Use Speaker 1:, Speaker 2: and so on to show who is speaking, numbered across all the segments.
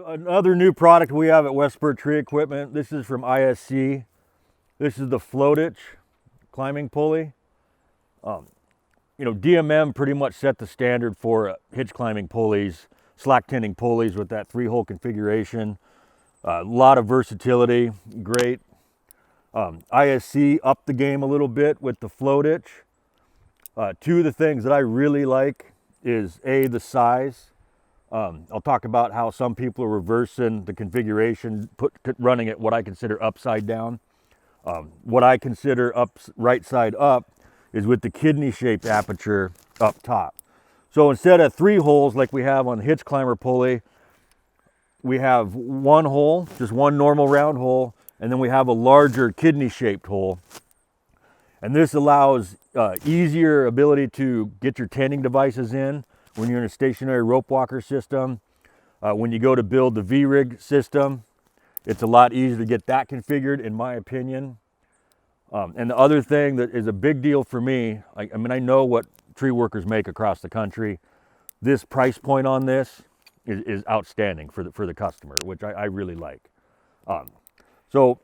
Speaker 1: Another new product we have at WesSpur Tree Equipment. This is from ISC. This is the Phlotich climbing pulley. You know, DMM pretty much set the standard for hitch climbing pulleys, slack tending pulleys with that 3-hole configuration. A lot of versatility, great. ISC upped the game a little bit with the Phlotich. Two of the things that I really like is the size. I'll talk about how some people are reversing the configuration, running it what I consider upside down. What I consider right side up is with the kidney-shaped aperture up top. So instead of 3 holes like we have on the hitch climber pulley, we have 1 hole, just 1 normal round hole, and then we have a larger kidney-shaped hole. And this allows easier ability to get your tending devices in when you're in a stationary rope walker system. When you go to build the V-rig system, it's a lot easier to get that configured, in my opinion. And the other thing that is a big deal for me, I mean, I know what tree workers make across the country. This price point on this is outstanding for the customer, which I really like. So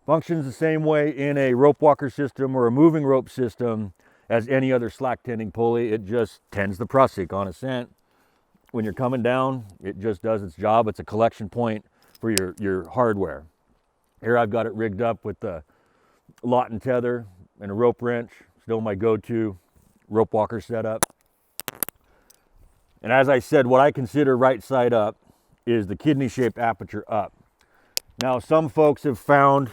Speaker 1: functions the same way in a rope walker system or a moving rope system as any other slack tending pulley. It just tends the prusik on ascent. When you're coming down, it just does its job. It's a collection point for your hardware. Here I've got it rigged up with the lot and tether and a rope wrench. Still my go-to rope walker setup. And as I said, what I consider right side up is the kidney-shaped aperture up. Now, some folks have found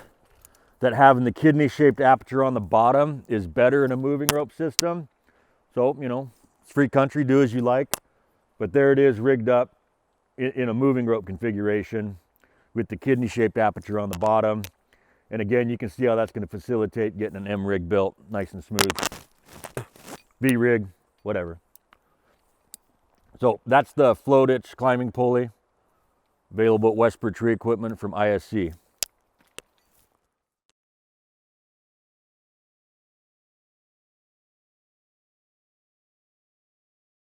Speaker 1: that having the kidney-shaped aperture on the bottom is better in a moving rope system. So, you know, it's free country, do as you like. But there it is rigged up in a moving rope configuration with the kidney-shaped aperture on the bottom. And again, you can see how that's going to facilitate getting an M-rig built nice and smooth. V-rig, whatever. So that's the Phlotich climbing pulley, available at WesSpur Tree Equipment from ISC.